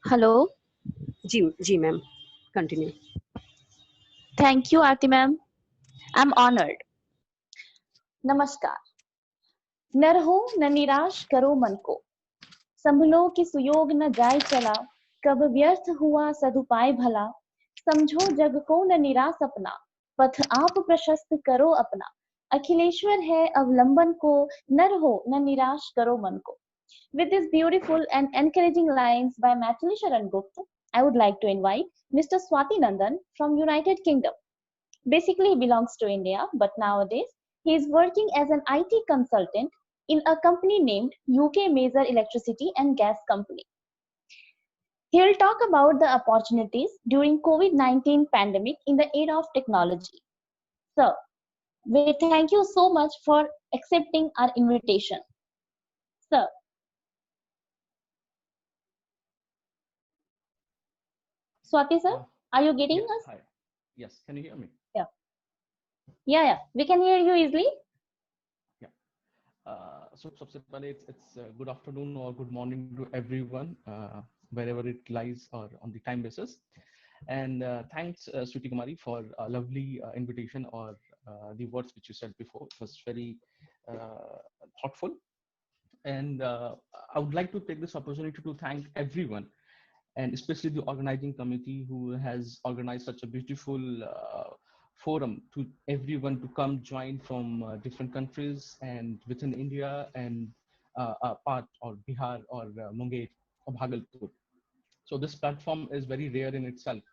Hello. जी जी ma'am, continue. Thank you Aarti ma'am. I am honoured. नमस्कार। न रहो न निराश करो मन को, संभलो कि सुयोग न जाए चला, कब व्यर्थ हुआ सदुपाय भला, समझो जग को न निराश अपना, पथ आप प्रशस्त करो अपना, अखिलेश्वर है अवलंबन को, न रहो न निराश करो मन को। With these beautiful and encouraging lines by Maithili Sharan Gupta, I would like to invite Mr. Swati Nandan from United Kingdom. Basically, he belongs to India, but nowadays he is working as an IT consultant in a company named UK Major Electricity and Gas Company. He will talk about the opportunities during COVID-19 pandemic in the era of technology. Sir, we thank you so much for accepting our invitation. Sir, Swati sir, Uh, are you getting yes, us? hi. Yes, can you hear me? Yeah. Yeah, we can hear you easily. Yeah. So सबसे पहले it's good afternoon or good morning to everyone wherever it lies or on the time basis. And thanks Sruti Kumari for a lovely invitation or the words which you said before. It was very thoughtful. And I would like to take this opportunity to thank everyone, and especially the organizing committee who has organized such a beautiful forum to everyone to come join from different countries and within India and part or Bihar or Munger or Bhagalpur. So this platform is very rare in itself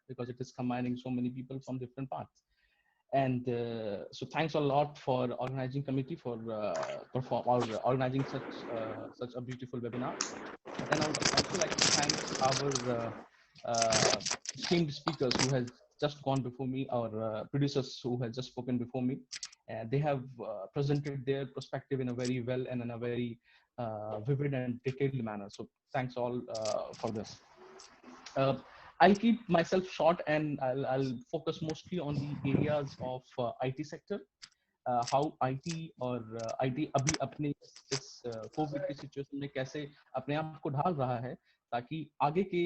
because it is combining so many people from different parts. And so thanks a lot for organizing committee for perform or organizing such a beautiful webinar. And I would also like to thank our esteemed speakers who has just gone before me, or producers who has just spoken before me. They have presented their perspective in a very well and in a very vivid and detailed manner. So thanks all for this. Uh, I'll keep myself short and I'll focus mostly on the areas of IT sector, how IT और IT अभी अपने इस Covid की situation में कैसे अपने आप को ढाल रहा है ताकि आगे के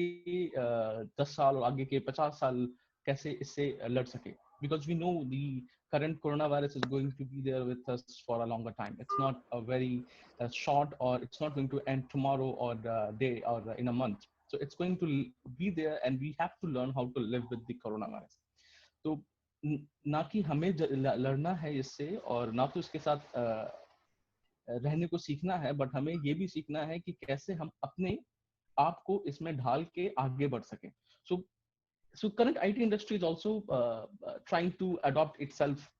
10 साल और आगे के 50 साल कैसे इससे लड़ सके, because we know the current coronavirus is going to be there with us for a longer time. It's not a very short, or it's not going to end tomorrow or day or in a month. So it's going to be there and we have to learn how to live with the coronavirus. तो ना कि हमें लड़ना है इससे और ना तो इसके साथ रहने को सीखना है, बट हमें ये भी सीखना है कि कैसे हम अपने आप को इसमें ढाल के आगे बढ़ सकें. So current IT industry is also trying to adopt itself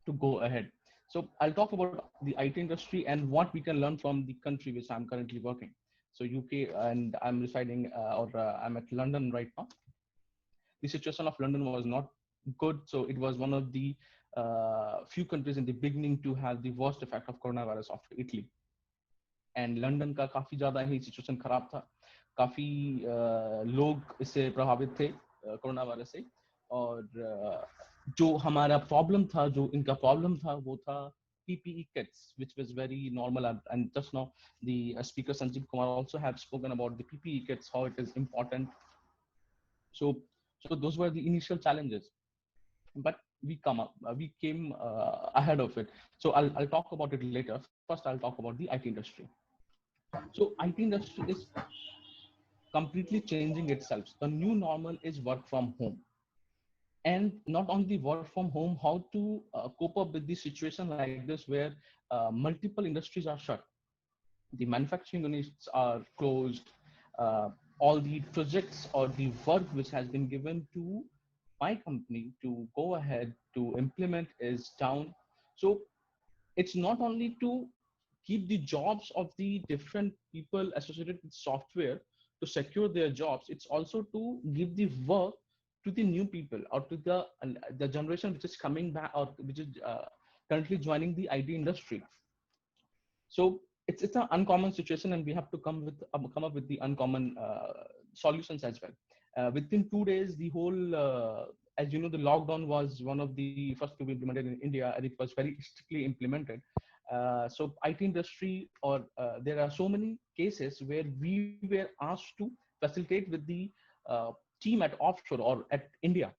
to go ahead. So I'll talk about the IT industry and what we can learn from the country which I'm currently working. So UK, and I'm residing I'm at London right now. The situation of London was not good. So it was one of the few countries in the beginning to have the worst effect of coronavirus after Italy. And London का काफी ज्यादा ही situation खराब था, काफी लोग इससे प्रभावित थे कोरोना वायरस से. और जो हमारा प्रॉब्लम था, जो इनका प्रॉब्लम था, वो था PPE kits, which was very normal. And just now the speaker Sanjeev Kumar also have spoken about the PPE kits, how it is important. So those were the initial challenges, but we came ahead of it. So I'll talk about it later. First I'll talk about the IT industry. So IT industry is completely changing itself. The new normal is work from home, and not only work from home, how to cope up with the situation like this where multiple industries are shut, the manufacturing units are closed, all the projects or the work which has been given to my company to go ahead to implement is down. So it's not only to keep the jobs of the different people associated with software to secure their jobs, it's also to give the work to the new people or to the generation which is coming back or which is currently joining the IT industry. So it's an uncommon situation, and we have to come up with the uncommon solutions as well. Within 2 days, the whole as you know, the lockdown was one of the first to be implemented in India, and it was very strictly implemented. So IT industry, or there are so many cases where we were asked to facilitate with the team at offshore or at India.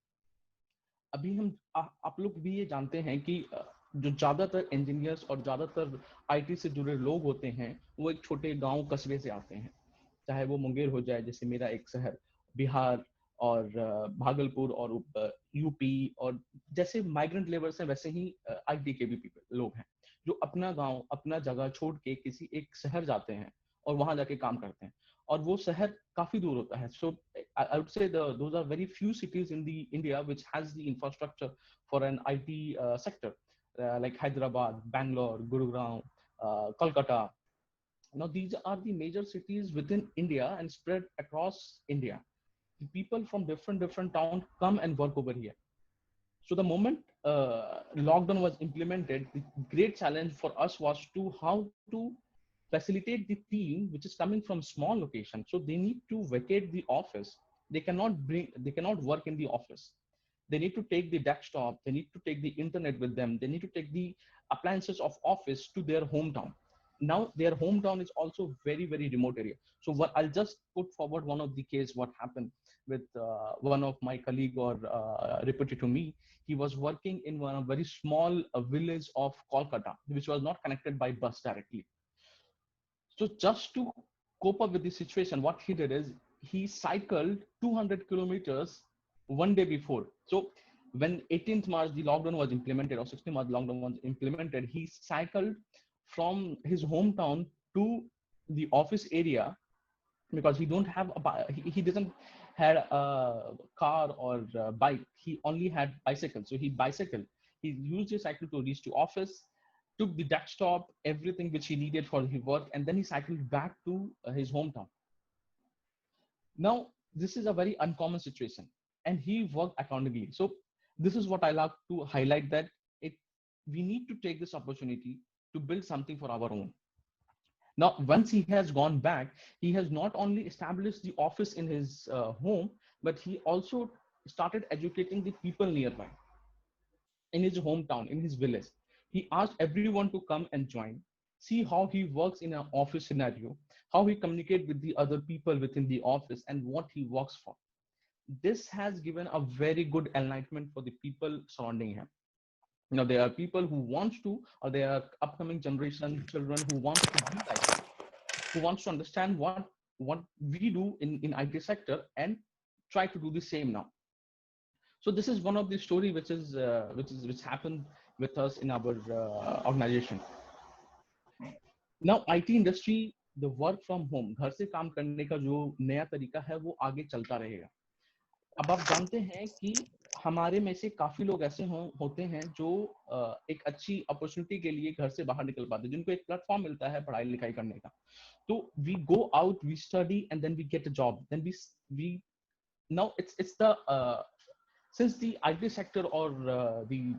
अभी हम आप लोग भी ये जानते हैं कि जो ज्यादातर इंजीनियर्स और ज्यादातर आईटी से जुड़े लोग होते हैं वो एक छोटे गांव कस्बे से आते हैं, चाहे वो मुंगेर हो जाए जैसे मेरा एक शहर, बिहार और भागलपुर और यूपी, और जैसे माइग्रेंट लेबर्स हैं वैसे ही आईटी के भी लोग हैं जो अपना गांव अपना जगह छोड़ के किसी एक शहर जाते हैं और वहां जाके काम करते हैं, और वो शहर काफी दूर होता है. सो I would say those are very few cities in the India which has the infrastructure for an IT sector, like Hyderabad, Bangalore, Gurugram, Kolkata. Now these are the major cities within India and spread across India. The people from different towns come and work over here. So the moment lockdown was implemented, the great challenge for us was to how to facilitate the team which is coming from small location. So they need to vacate the office. They cannot work in the office. They need to take the desktop, they need to take the internet with them, they need to take the appliances of office to their hometown. Now their hometown is also very remote area. So what I'll just put forward one of the case what happened with one of my colleague or reported to me. He was working in one very small village of Kolkata which was not connected by bus directly. So just to cope up with the situation, what he did is he cycled 200 kilometers one day before. So when 18th March the lockdown was implemented, or 16th March lockdown was implemented, he cycled from his hometown to the office area because he don't have he doesn't had a car or a bike. He only had bicycle. So he bicycled. He used his cycle to reach to office, took the desktop, everything which he needed for his work, and then he cycled back to his hometown. Now, this is a very uncommon situation, and he worked accordingly. So this is what I like to highlight, that we need to take this opportunity to build something for our own. Now, once he has gone back, he has not only established the office in his home, but he also started educating the people nearby in his hometown, in his village. He asked everyone to come and join, see how he works in an office scenario, how he communicates with the other people within the office, and what he works for. This has given a very good enlightenment for the people surrounding him. You know, there are people who wants to, or there are upcoming generation children who wants to be like him, who wants to understand what we do in IT sector and try to do the same now. So this is one of the story which happened with us in our organization. Now IT industry, the work from home, घर से काम करने का जो नया तरीका है वो आगे चलता रहेगा. अब आप जानते हैं कि हमारे में से काफी लोग ऐसे होते हैं जो एक अच्छी अपॉर्चुनिटी के लिए घर से बाहर निकल पाते हैं, जिनको एक प्लेटफॉर्म मिलता है पढ़ाई लिखाई करने का. तो we go out, we study and then we get a job, then we now it's the since the IT sector or the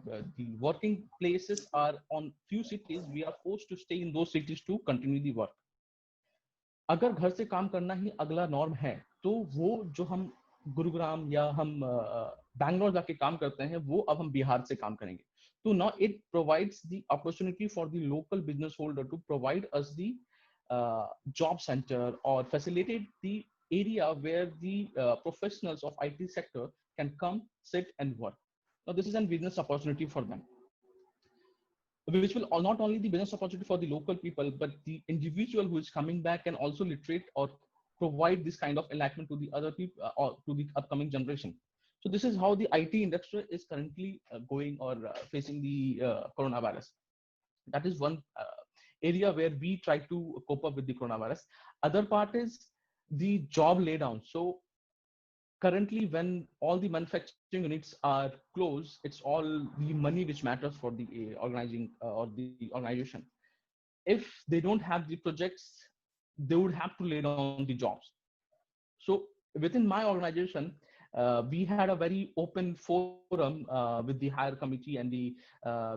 working places are on few cities, we are forced to stay in those cities to continue the work. अगर घर से काम करना ही अगला norm है तो वो जो हम गुरुग्राम या हम बैंगलोर जाके काम करते हैं वो अब हम बिहार से काम करेंगे. तो now it provides the opportunity for the local business holder to provide us the job center or facilitate the area where the professionals of IT sector can come, sit and work. Now this is a business opportunity for them, which will not only the business opportunity for the local people, but the individual who is coming back can also literate or provide this kind of enlightenment to the other people or to the upcoming generation. So this is how the IT industry is currently going or facing the coronavirus. That is one area where we try to cope up with the coronavirus. Other part is the job laydown. So currently when all the manufacturing units are closed, it's all the money which matters for the organizing or the organization. If they don't have the projects, they would have to lay down the jobs. So within my organization, we had a very open forum with the higher committee and the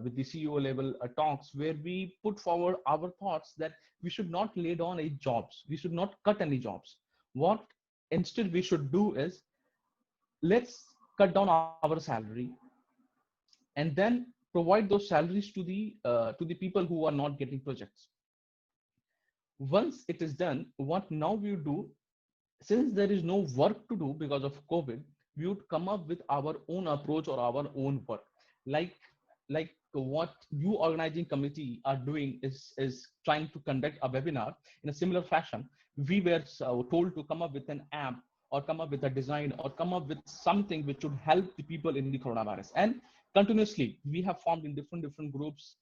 with the CEO level talks, where we put forward our thoughts that we should not lay down any jobs, we should not cut any jobs. What instead we should do is, let's cut down our salary and then provide those salaries to the people who are not getting projects. Once it is done, what now we do, since there is no work to do because of COVID, we would come up with our own approach or our own work. Like what you organizing committee are doing is trying to conduct a webinar in a similar fashion. We were told to come up with an app or come up with a design or come up with something which would help the people in the coronavirus. And continuously, we have formed in different groups,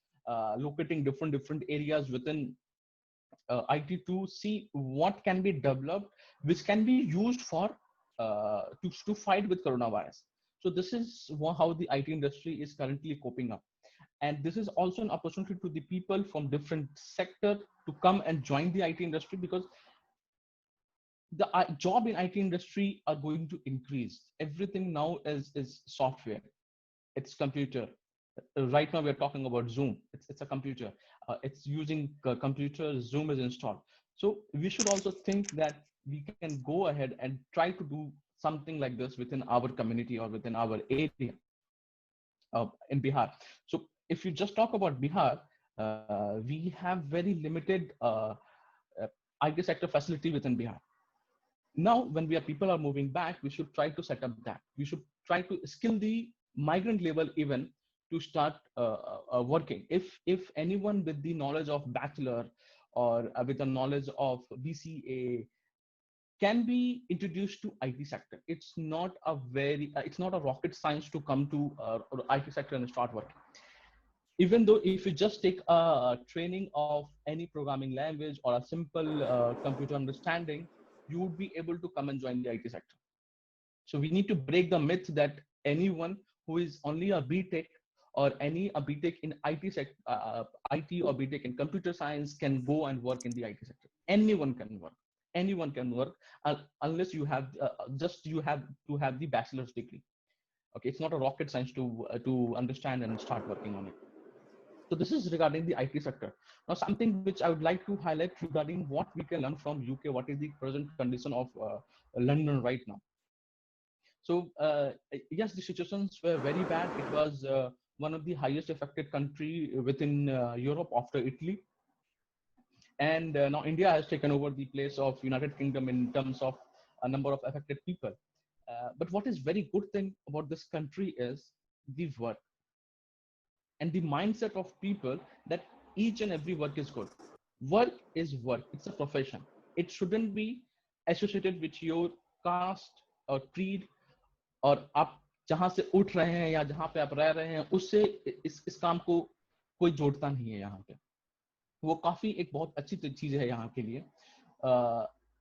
locating different areas within IT to see what can be developed, which can be used for to fight with coronavirus. So this is how the IT industry is currently coping up, and this is also an opportunity to the people from different sector to come and join the IT industry, because the job in IT industry are going to increase. Everything now is software, it's computer. Right now we're talking about Zoom. It's a computer. It's using computer. Zoom is installed. So we should also think that we can go ahead and try to do something like this within our community or within our area in Bihar. So if you just talk about Bihar, we have very limited IT sector facility within Bihar. Now, when people are moving back, we should try to set up that. We should try to skill the migrant level even to start working. If anyone with the knowledge of bachelor or with the knowledge of BCA can be introduced to IT sector, it's not a rocket science to come to IT sector and start working. Even though if you just take a training of any programming language or a simple computer understanding, you would be able to come and join the IT sector. So we need to break the myth that anyone who is only a BTech or a BTech in IT or BTech in computer science can go and work in the IT sector. Anyone can work. Anyone can work unless you have you have to have the bachelor's degree. Okay, it's not a rocket science to understand and start working on it. So this is regarding the IT sector. Now, something which I would like to highlight regarding what we can learn from UK, what is the present condition of London right now. So yes, the situations were very bad. It was one of the highest affected country within Europe after Italy. And now India has taken over the place of United Kingdom in terms of a number of affected people. But what is very good thing about this country is the work and the mindset of people, that each and every work is good. Work is work. It's a profession. It shouldn't be associated with your caste or creed, और आप जहां से उठ रहे हैं या जहां पे आप रह रहे हैं उससे इस काम को कोई जोड़ता नहीं है यहाँ पे. वो काफी एक बहुत अच्छी चीज है यहाँ के लिए.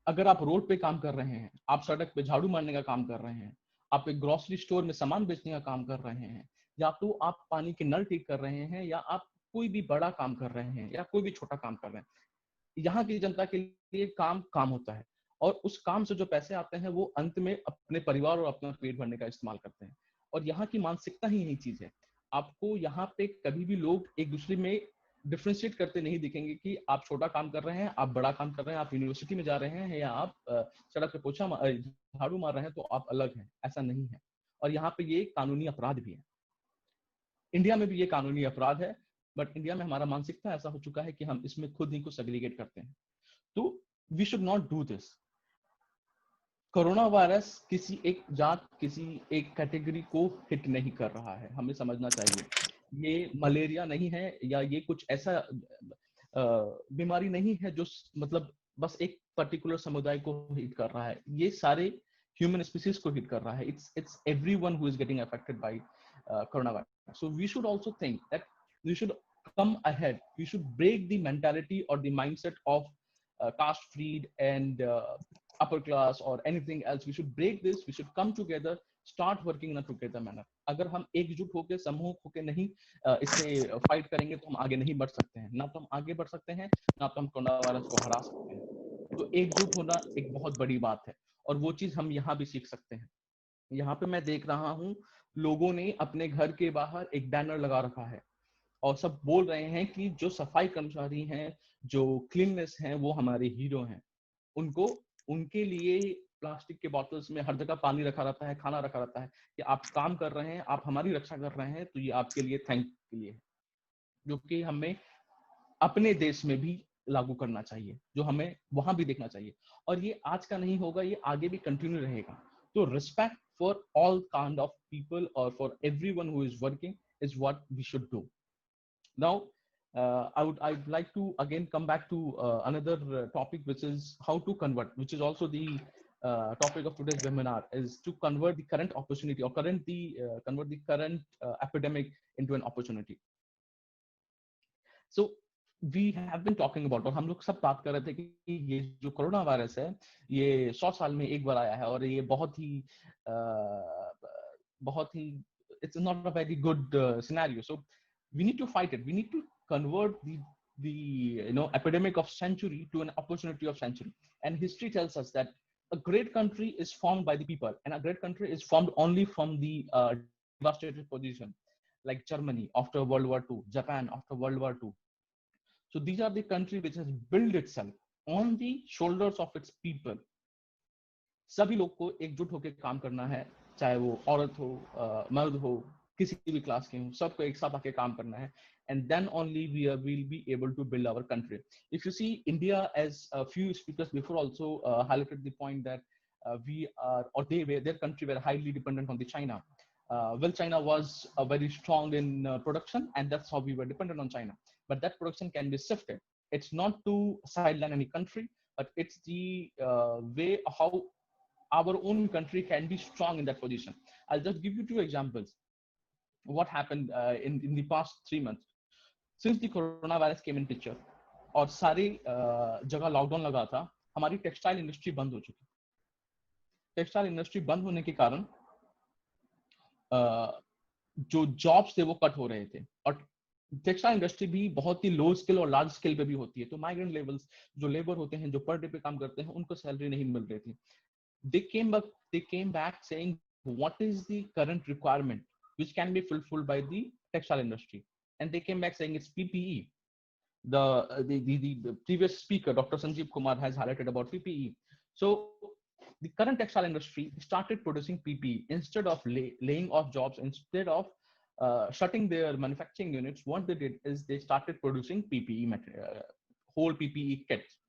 अगर आप रोड पे काम कर रहे हैं, आप सड़क पे झाड़ू मारने का काम कर रहे हैं, आप एक ग्रोसरी स्टोर में सामान बेचने का काम कर रहे हैं, या तो आप पानी के नल ठीक कर रहे हैं, या आप कोई भी बड़ा काम कर रहे हैं या कोई भी छोटा काम कर रहे हैं, यहाँ की जनता के लिए काम होता है. और उस काम से जो पैसे आते हैं वो अंत में अपने परिवार और अपना पेट भरने का इस्तेमाल करते हैं. और यहाँ की मानसिकता ही यही चीज है. आपको यहाँ पे कभी भी लोग एक दूसरे में डिफरेंशिएट करते नहीं दिखेंगे कि आप छोटा काम कर रहे हैं, आप बड़ा काम कर रहे हैं, आप यूनिवर्सिटी में जा रहे हैं, या आप सड़क पे झाड़ू मार रहे हैं तो आप अलग हैं. ऐसा नहीं है. और यहाँ पे ये कानूनी अपराध भी है. इंडिया में भी ये कानूनी अपराध है, बट इंडिया में हमारा मानसिकता ऐसा हो चुका है कि हम इसमें खुद ही को सेग्रीगेट करते हैं. तो we should not do this. Corona virus किसी एक जात, किसी एक कैटेगरी को हिट नहीं कर रहा है. हमें समझना चाहिए ये मलेरिया नहीं है, या ये कुछ ऐसा बीमारी नहीं है जो मतलब बस एक पर्टिकुलर समुदाय को हिट कर रहा है. ये सारे ह्यूमन स्पीसीज को हिट कर रहा है. It's everyone who is getting affected by corona virus. So we should also think that we should come ahead. We should break the mentality or the mindset of caste, creed, and upper class or anything else. We should break this. We should come together, start working in a together manner. अगर हम एकजुट होकर समूह होकर नहीं इससे fight करेंगे तो हम आगे नहीं बढ़ सकते हैं. ना तो हम आगे बढ़ सकते हैं, ना तो हम कोरोना वायरस को हरा सकते हैं. तो एकजुट होना एक बहुत बड़ी बात है, और वो चीज हम यहाँ भी सीख सकते हैं. यहाँ पे मैं देख रहा हूँ लोगों ने अपने घर के बाहर एक बैनर लगा रखा है और सब बोल रहे हैं कि जो सफाई कर्मचारी हैं, जो क्लीननेस हैं, वो हमारे हीरो हैं. उनके लिए प्लास्टिक के बॉटल्स में हर जगह पानी रखा रहता है, खाना रखा रहता है कि आप काम कर रहे हैं, आप हमारी रक्षा कर रहे हैं, तो ये आपके लिए थैंक के लिए है. जो कि हमें अपने देश में भी लागू करना चाहिए, जो हमें वहां भी देखना चाहिए। और ये आज का नहीं होगा, ये आगे भी कंटिन्यू रहेगा। तो respect for all kind of people और for everyone who is working is what we should do. Now, I'd like to again come back to another topic, which is how to convert, which is also the topic of today's webinar, is to convert the current opportunity or convert the current epidemic into an opportunity. So we have been talking about, और हम लोग सब बात कर रहे थे कि ये जो कोरोना वायरस है ये 100 साल में एक बार आया है, और ये बहुत ही it's not a very good scenario. So we need to fight it. We need to convert the epidemic of century to an opportunity of century. And history tells us that a great country is formed by the people, and a great country is formed only from the devastated position, like Germany after World War II, Japan after World War II. So these are the country which has built itself on the shoulders of its people. सभी लोग को एकजुट होकर काम करना है, चाहे वो औरत हो, मर्द हो, किसी भी क्लास के हो, सबको एक साथ आके काम करना है. And then only will be able to build our country. If you see India, as a few speakers before also highlighted the point that their country were highly dependent on the China. Well, China was very strong in production, and that's how we were dependent on China. But that production can be shifted. It's not to sideline any country, but it's the way how our own country can be strong in that position. I'll just give you two examples. What happened in the past 3 months since the coronavirus came in picture, और सारी जगह lockdown लगा था, हमारी textile industry बंद हो चुकी. Textile industry बंद होने के कारण जो जॉब्स थे वो कट हो रहे थे, और टेक्सटाइल इंडस्ट्री भी बहुत ही लो स्किल और लार्ज स्केल पे भी होती है. तो माइग्रेंट लेवल्स जो लेबर होते हैं, जो पर डे पे काम करते हैं, उनको सैलरी नहीं मिल रही थी. They came back saying, what is the current requirement which can be fulfilled by the textile industry? And they came back saying it's PPE. The previous speaker, Dr. Sanjeev Kumar, has highlighted about PPE. So the current textile industry started producing PPE instead of laying off jobs, instead of shutting their manufacturing units. What they did is they started producing PPE material, whole PPE kits.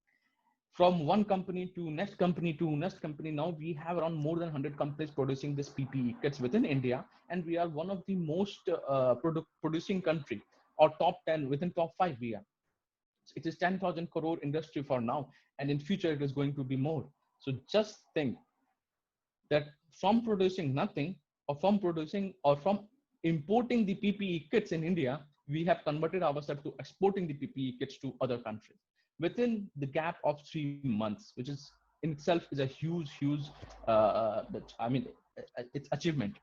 From one company to next company to next company, now we have around more than 100 companies producing this PPE kits within India, and we are one of the most producing country, or top 10, within top 5 we are. It is 10,000 crore industry for now, and in future it is going to be more. So just think that from producing nothing, or from importing the PPE kits in India, we have converted ourselves to exporting the PPE kits to other countries within the gap of 3 months, which is in itself is a huge it's achievement.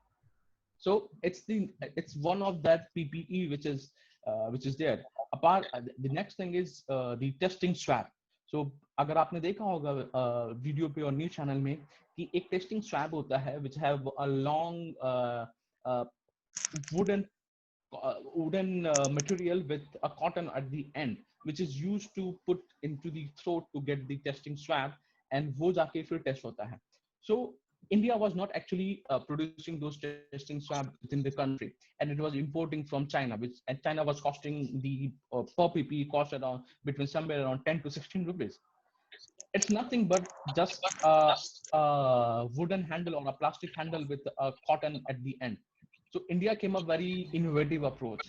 So it's one of that PPE which is there. Apart, the next thing is the testing swab. So अगर आपने देखा होगा video पे और news channel में कि एक testing swab होता है which have a long wooden material with a cotton at the end, which is used to put into the throat to get the testing swab, and वो जाके फिर test होता है. So India was not actually producing those testing swabs within the country, and it was importing from China, and China was costing the per PPE cost around between somewhere around 10 to 16 rupees. It's nothing but just a wooden handle or a plastic handle with a cotton at the end. So India came a very innovative approach.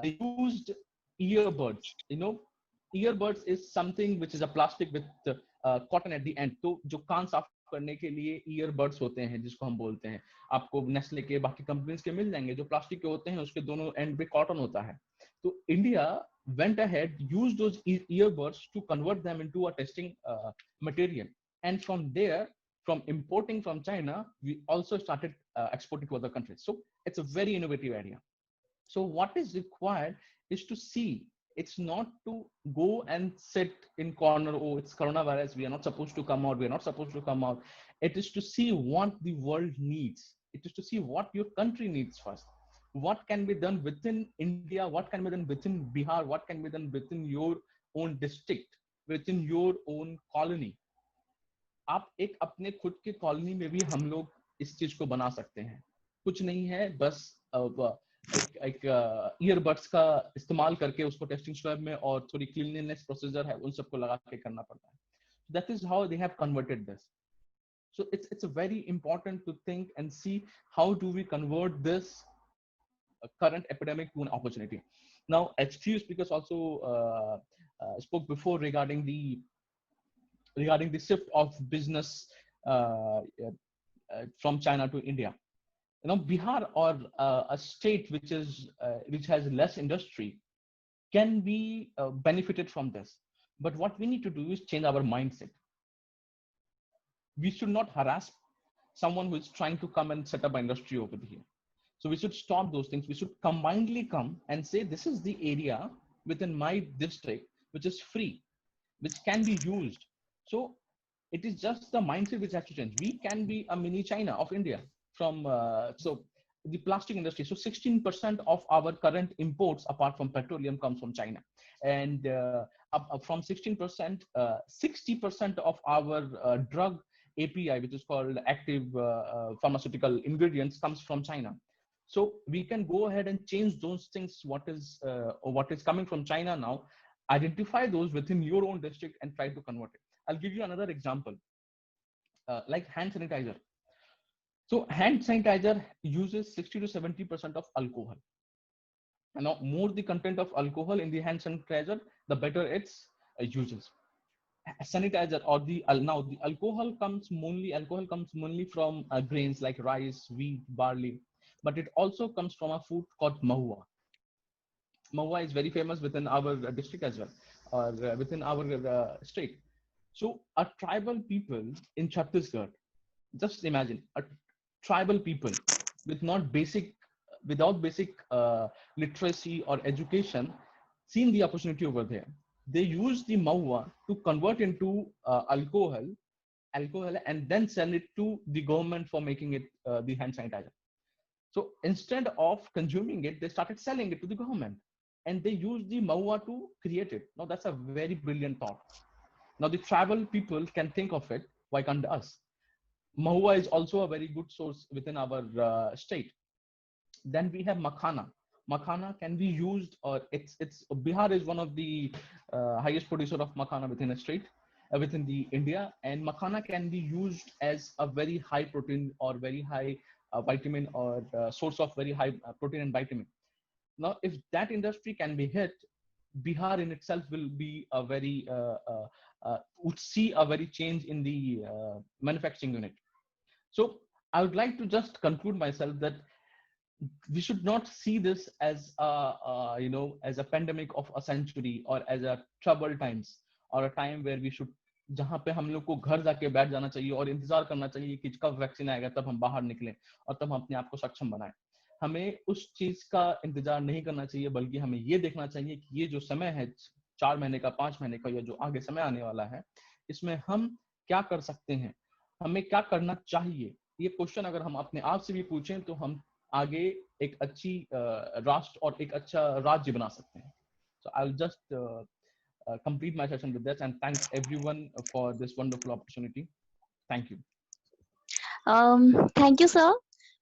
They used earbuds. Earbuds is something which is a plastic with cotton at the end. तो जो कान साफ करने के लिए earbuds होते हैं, जिसको हम बोलते हैं, आपको नेस्ले के बाकी कंपनीज के मिल जाएंगे, जो प्लास्टिक के होते हैं, उसके दोनों एंड पे कॉटन होता है. तो India went ahead, used those earbuds to convert them into a testing material, and from there, from importing from China, we also started exporting to other countries. So it's a very innovative area. So what is required is to see. It's not to go and sit in corner. Oh, it's coronavirus. We are not supposed to come out. We are not supposed to come out. It is to see what the world needs. It is to see what your country needs first. What can be done within India? What can be done within Bihar? What can be done within your own district, within your own colony? आप एक अपने खुद के colony में भी हम लोग इस चीज को बना सकते हैं. कुछ नहीं है, बस एक ईयरबड्स का इस्तेमाल करके उसको टेस्टिंग स्वैब में और थोड़ी क्लीनलीनेस प्रोसीजर है उन सबको लगा के करना पड़ता है. That is how they have converted this. So it's very important to think and see how do we convert this current epidemic to an opportunity. Now, HTU speakers also spoke before regarding the shift of business from China to India. You know, Bihar or a state which has less industry can be benefited from this. But what we need to do is change our mindset. We should not harass someone who is trying to come and set up an industry over here. So we should stop those things. We should combinedly come and say, this is the area within my district, which is free, which can be used. So it is just the mindset which has to change. We can be a mini China of India from, so the plastic industry. So 16% of our current imports, apart from petroleum, comes from China. And up from 16%, 60% of our drug API, which is called active pharmaceutical ingredients, comes from China. So we can go ahead and change those things. What is coming from China now? Identify those within your own district and try to convert it. I'll give you another example, like hand sanitizer. So hand sanitizer uses 60 to 70% of alcohol. And now, more the content of alcohol in the hand sanitizer, the better its uses. Sanitizer or the alcohol comes mainly from grains like rice, wheat, barley, but it also comes from a food called mahua. Mahua is very famous within our district as well, or within our state. So a tribal people in Chhattisgarh, just imagine a tribal people with without basic literacy or education, seen the opportunity over there. They use the mahua to convert into alcohol, and then sell it to the government for making it the hand sanitizer. So instead of consuming it, they started selling it to the government, and they used the mahua to create it. Now that's a very brilliant thought. Now the tribal people can think of it. Why can't us? Mahua is also a very good source within our state. Then we have makhana. Makhana can be used, or it's Bihar is one of the highest producer of makhana within a state, within the India, and makhana can be used as a very high protein or very high vitamin or source of very high protein and vitamin. Now, if that industry can be hit, Bihar in itself will be a very would see a very change in the manufacturing unit. So I would like to just conclude myself that we should not see this as as a pandemic of a century or as a troubled times or a time where we should जहाँ पे हम लोग को घर जाके बैठ जाना चाहिए और इंतजार करना चाहिए कि कब वैक्सीन आएगा तब हम बाहर निकलें और तब हम अपने आप को सक्षम बनाएं. हमें उस चीज का इंतजार नहीं करना चाहिए, बल्कि हमें ये देखना चाहिए कि ये जो समय है 4 महीने का, 5 महीने का, या जो आगे समय आने वाला है, इसमें हम क्या कर सकते हैं, हमें क्या करना चाहिए. ये क्वेश्चन अगर हम अपने आप से भी पूछें तो हम आगे एक अच्छी राष्ट्र और एक अच्छा राज्य बना सकते हैं. So I'll just complete my session with this and thank everyone for this wonderful opportunity. Thank you. Thank you, sir,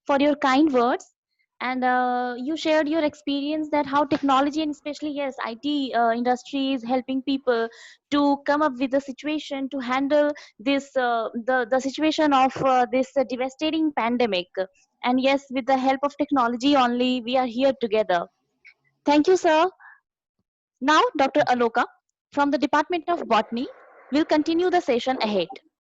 for your kind words. And you shared your experience that how technology and especially yes IT industry is helping people to come up with a situation to handle this the situation of this devastating pandemic. And yes, with the help of technology only we are here together. Thank you, sir. Now Dr. Aloka from the Department of Botany will continue the session ahead.